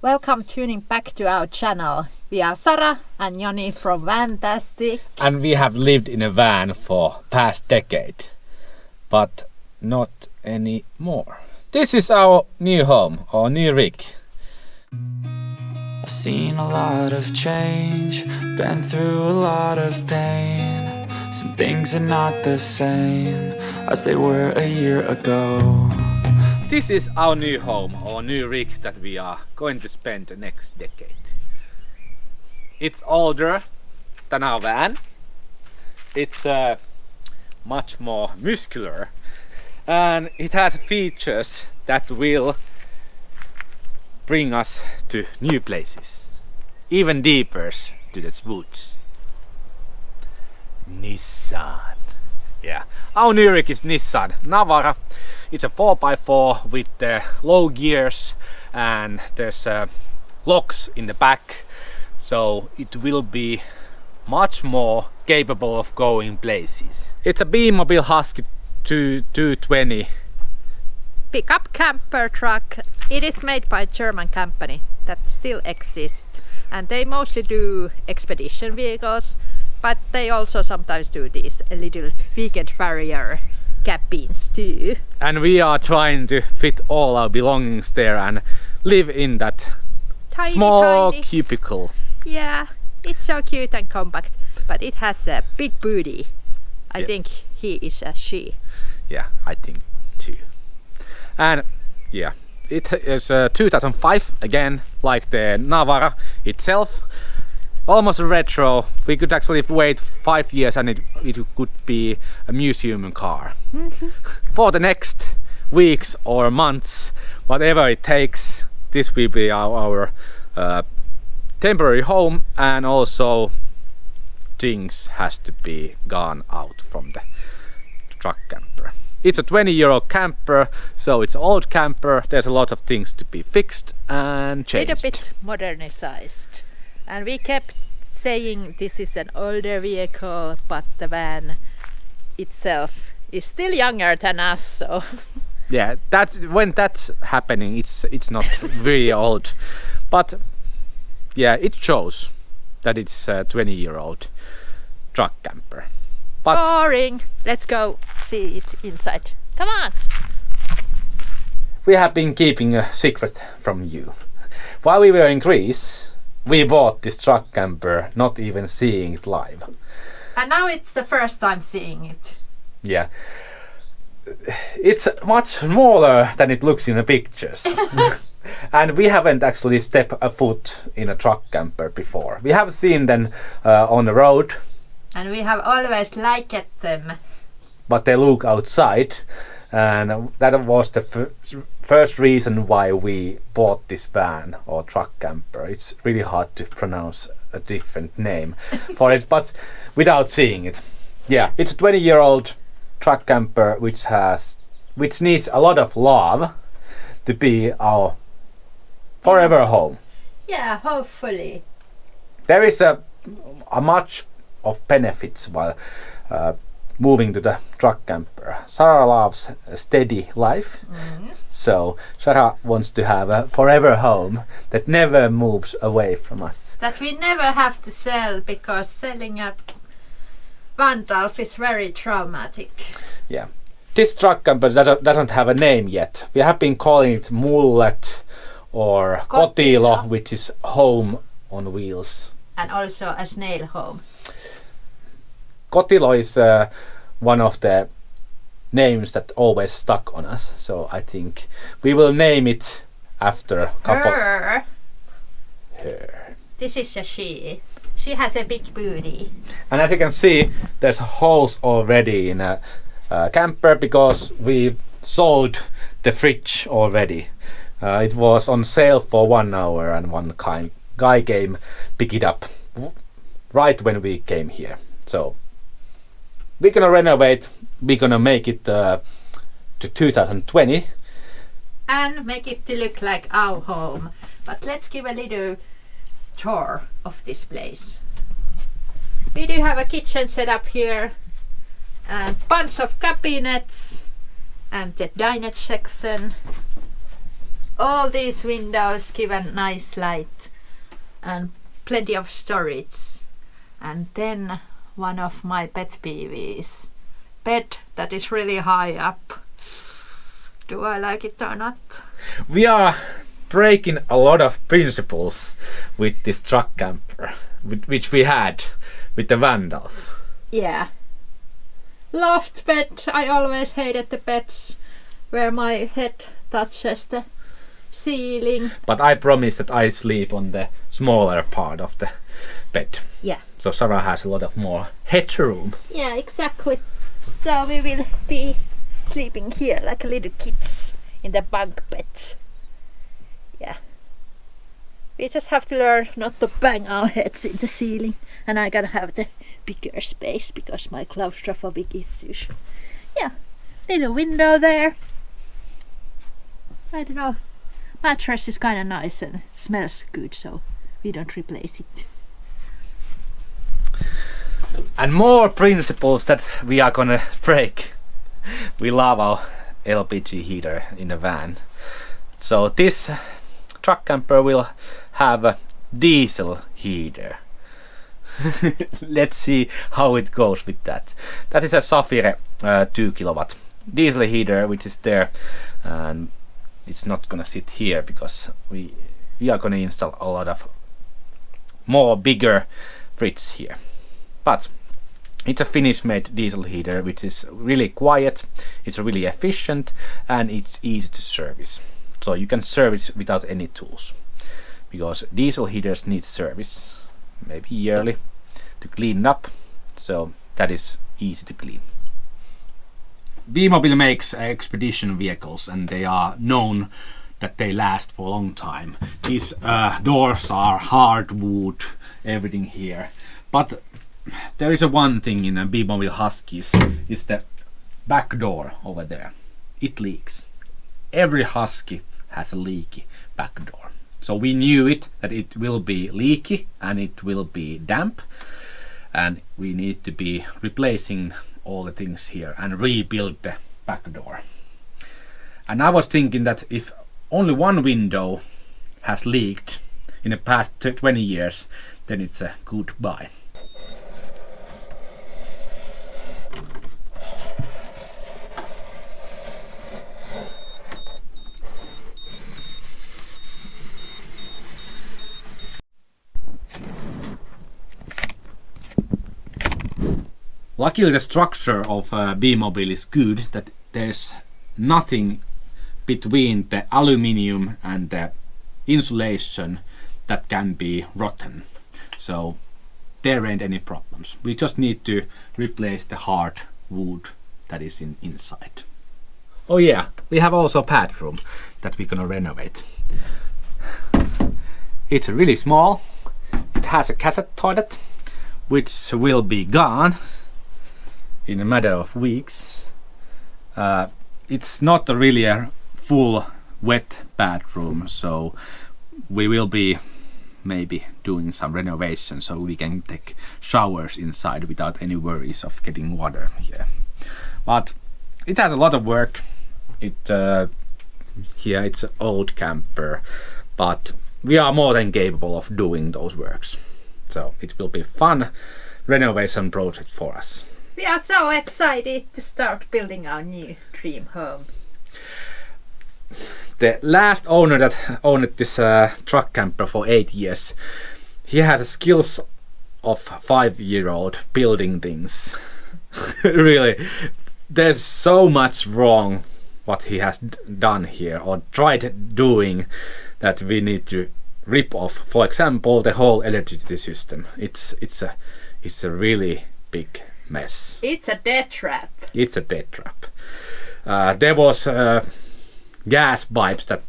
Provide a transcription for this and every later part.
Welcome tuning back to our channel. We are Sara and Joni from Vantastic. And we have lived in a van for past decade, but not anymore. This is our new home, or new rig. I've seen a lot of change, been through a lot of pain. Some things are not the same as they were a year ago. This is our new home, or new rig that we are going to spend the next decade. It's older than our van. It's much more muscular, and it has features that will bring us to new places, even deeper to the woods. Nissan. Yeah, our new rig is Nissan Navara. It's a 4x4 with low gears, and there's locks in the back, so it will be much more capable of going places. It's a B-Mobile Husky 220 Pickup camper truck. It is made by a German company that still exists, and they mostly do expedition vehicles, but they also sometimes do these little weekend warrior cabins too. And we are trying to fit all our belongings there and live in that small cubicle. Yeah, it's so cute and compact, but it has a big booty. I think he is a she. Yeah, I think too. And yeah, it is 2005 again, like the Navara itself. Almost retro. We could actually wait 5 years and it could be a museum car. For the next weeks or months, whatever it takes, this will be our temporary home, and also things has to be gone out from the truck camper. It's a 20-year-old camper, so it's an old camper. There's a lot of things to be fixed and changed. A little bit modernized. And we kept saying this is an older vehicle, but the van itself is still younger than us, so yeah, when that's happening, it's not very old, but yeah, it shows that it's a 20-year-old truck camper. But boring. Let's go see it inside. Come on. We have been keeping a secret from you. While we were in Greece, we bought this truck camper, not even seeing it live. And now it's the first time seeing it. Yeah. It's much smaller than it looks in the pictures. And we haven't actually stepped a foot in a truck camper before. We have seen them on the road. And we have always liked them. But they look outside. And that was the first reason why we bought this van or truck camper. It's really hard to pronounce a different name for it, but without seeing it. Yeah, it's a 20-year-old truck camper which needs a lot of love to be our forever home. Yeah, hopefully. There is a much of benefits while moving to the truck camper. Sara loves a steady life, so Sara wants to have a forever home that never moves away from us. That we never have to sell, because selling a Vandalf is very traumatic. Yeah. This truck camper doesn't have a name yet. We have been calling it Mullet or Kotilo, which is home on wheels. And also a snail home. Kotilo is one of the names that always stuck on us, so I think we will name it after a couple. Her. Her. This is a she. She has a big booty. And as you can see, there's holes already in a camper because we sold the fridge already. It was on sale for 1 hour, and one guy came pick it up right when we came here. So we're gonna renovate. We're gonna make it to 2020 and make it to look like our home. But let's give a little tour of this place. We do have a kitchen set up here, and bunch of cabinets, and the dinette section. all these windows give a nice light and plenty of storage. And then one of my pet peeves, bed that is really high up. Do I like it or not? We are breaking a lot of principles with this truck camper, which we had with the Vandal. Yeah. Loft bed. I always hated the beds where my head touches the ceiling. But I promise that I sleep on the smaller part of the bed. Yeah. So Sarah has a lot of more headroom. Yeah, exactly. So we will be sleeping here like little kids in the bunk beds. Yeah. We just have to learn not to bang our heads in the ceiling, and I gotta have the bigger space because my claustrophobic issues. Yeah, little window there. I don't know. Mattress is kind of nice and smells good, so we don't replace it. And more principles that we are gonna break. We love our LPG heater in the van. So this truck camper will have a diesel heater. Let's see how it goes with that. That is a Safire 2 kilowatt diesel heater which is there, and it's not gonna sit here because we are gonna install a lot of more bigger fridge here. But it's a Finnish made diesel heater which is really quiet, it's really efficient, and it's easy to service. So you can service without any tools, because diesel heaters need service maybe yearly to clean up, so that is easy to clean. B-Mobile makes expedition vehicles, and they are known that they last for a long time. These doors are hardwood, everything here. But there is one thing in a B-Mobile Huskies, it's the back door over there. It leaks. Every Husky has a leaky back door. So we knew it, that it will be leaky and it will be damp, and we need to be replacing all the things here and rebuild the back door. And I was thinking that if only one window has leaked in the past 20 years, then it's a goodbye. Luckily the structure of B-Mobile is good, that there's nothing between the aluminium and the insulation that can be rotten. So there ain't any problems. We just need to replace the hard wood that is inside. Oh yeah, we have also a bathroom that we're gonna renovate. It's really small. It has a cassette toilet which will be gone in a matter of weeks. It's not really a full wet bathroom, so we will be maybe doing some renovation so we can take showers inside without any worries of getting water here. But it has a lot of work. It's an old camper, but we are more than capable of doing those works. So it will be a fun renovation project for us. We are so excited to start building our new dream home. The last owner that owned this truck camper for 8 years, he has the skills of a 5-year-old building things. Really, there's so much wrong what he has done here or tried doing that we need to rip off. For example, the whole electricity system. It's a really big mess. It's a death trap. It's a death trap. There was gas pipes that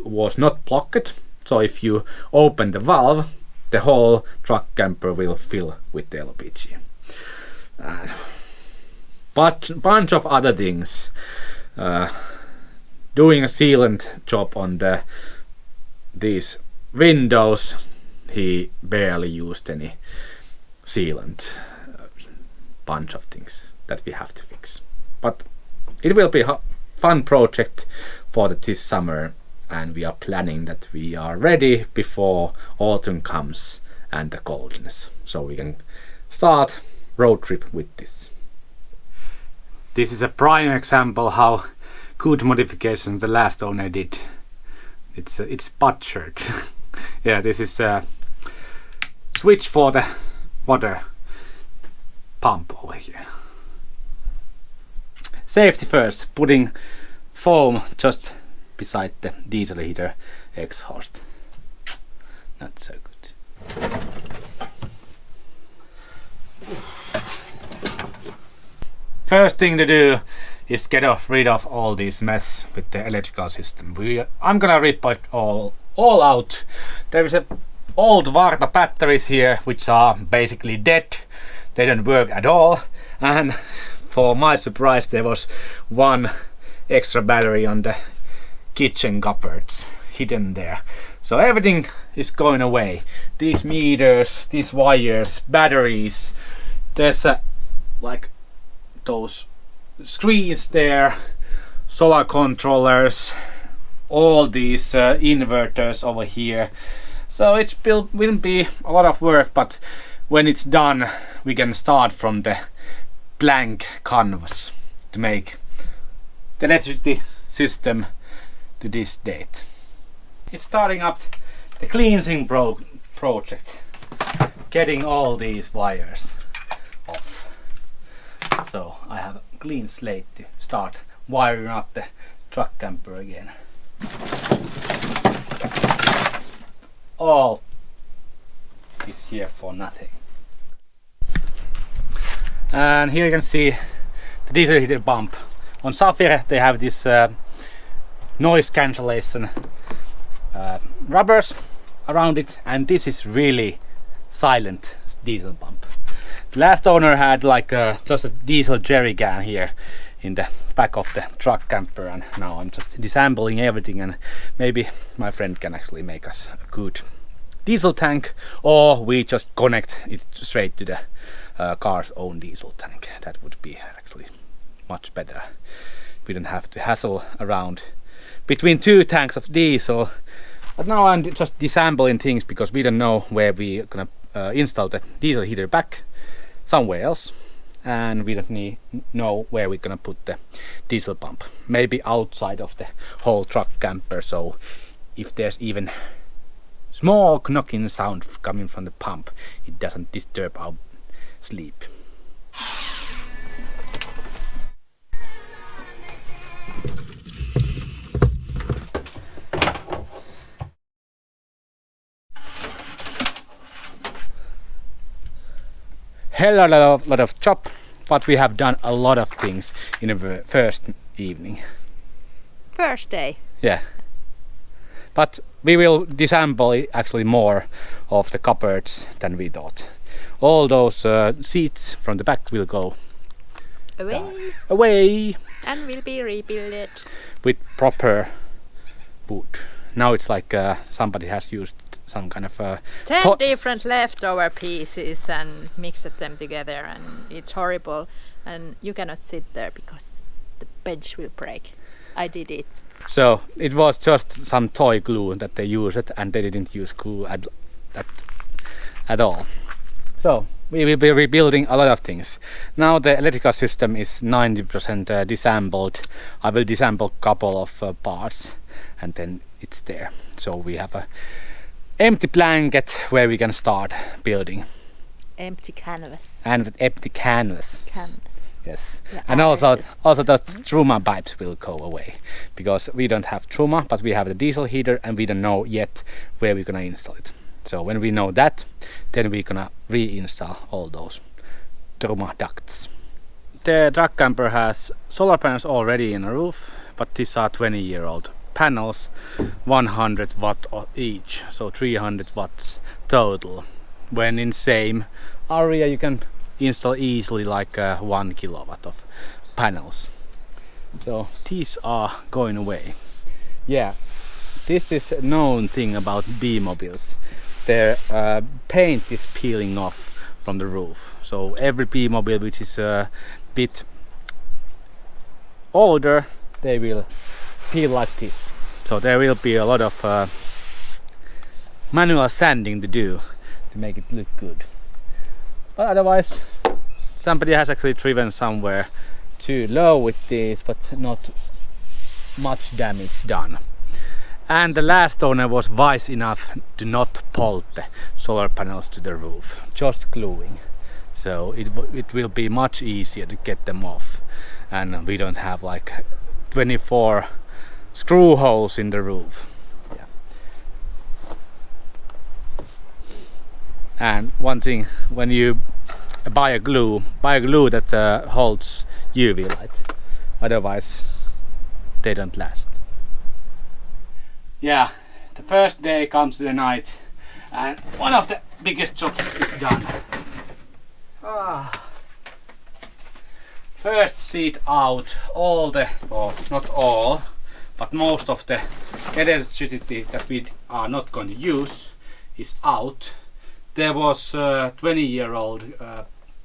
was not blocked, so if you open the valve, the whole truck camper will fill with the LPG. But bunch of other things. Doing a sealant job on these windows, he barely used any sealant. Bunch of things that we have to fix, but it will be a fun project for this summer, and we are planning that we are ready before autumn comes and the coldness, so we can start road trip with this. This is a prime example how good modification the last owner did. It's butchered. Yeah, this is a switch for the water pump over here. Safety first, putting foam just beside the diesel heater exhaust. Not so good. First thing to do is get rid of all this mess with the electrical system. I'm gonna rip it all out. There is a old Varta batteries here which are basically dead. They don't work at all, and for my surprise there was one extra battery on the kitchen cupboards hidden there. So everything is going away. These meters, these wires, batteries, there's like those screens there, solar controllers, all these inverters over here. So it will be a lot of work, but when it's done we can start from the blank canvas to make the electricity system to this date. It's starting up the cleansing project, getting all these wires off. So I have a clean slate to start wiring up the truck camper again. All is here for nothing. And here you can see the diesel heater pump. On Safire they have this noise cancellation rubbers around it, and this is really silent diesel pump. The last owner had like just a diesel jerry can here in the back of the truck camper, and now I'm just disassembling everything, and maybe my friend can actually make us a good diesel tank, or we just connect it straight to the car's own diesel tank. That would be actually much better. We don't have to hassle around between two tanks of diesel. But now I'm just disassembling things because we don't know where we're gonna install the diesel heater back somewhere else, and we don't know where we're gonna put the diesel pump. Maybe outside of the whole truck camper, so if there's even small knocking sound coming from the pump, it doesn't disturb our sleep. Hell lot of job, but we have done a lot of things in the first evening. First day. Yeah. But we will disassemble actually more of the cupboards than we thought. All those seats from the back will go away and will be rebuilt with proper wood. Now it's like somebody has used some kind of 10 different leftover pieces and mixed them together, and it's horrible, and you cannot sit there because the bench will break. I did it. So it was just some toy glue that they used, and they didn't use glue at all. So we will be rebuilding a lot of things. Now the electrical system is 90% disassembled. I will disassemble a couple of parts, and then it's there. So we have a empty blanket where we can start building. Empty canvas. And with empty canvas. Yes. Yeah, and also the truma pipes will go away, because we don't have truma, but we have the diesel heater, and we don't know yet where we're gonna install it. So when we know that, then we're gonna reinstall all those truma ducts. The truck camper has solar panels already in the roof, but these are 20-year-old panels, 100 watt each, so 300 watts total. When in same area you can install easily like 1 kilowatt of panels. So these are going away. Yeah, this is a known thing about B-mobiles. Their paint is peeling off from the roof. So every B-mobile which is a bit older, they will peel like this. so there will be a lot of manual sanding to do to make it look good. But otherwise, somebody has actually driven somewhere too low with this, but not much damage done. And the last owner was wise enough to not bolt the solar panels to the roof, just gluing. So it will be much easier to get them off, and we don't have like 24 screw holes in the roof. Yeah. And one thing, when you buy a glue that holds UV light, otherwise they don't last. Yeah, the first day comes to the night, and one of the biggest jobs is done. First seat out, all the, or not all, but most of the electricity that we are not going to use is out. There was 20-year-old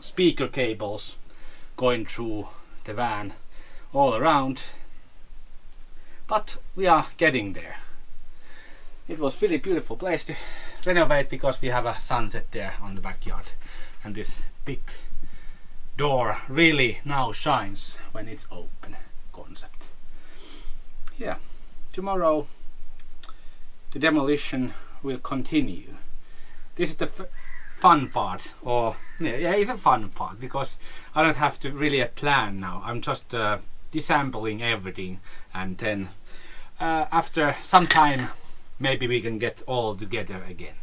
speaker cables going through the van all around, but we are getting there. It was really beautiful place to renovate because we have a sunset there on the backyard, and this big door really now shines when it's open concept. Yeah, tomorrow the demolition will continue. This is the fun part, or yeah, it's a fun part because I don't have to really plan now. I'm just disassembling everything, and then after some time maybe we can get all together again.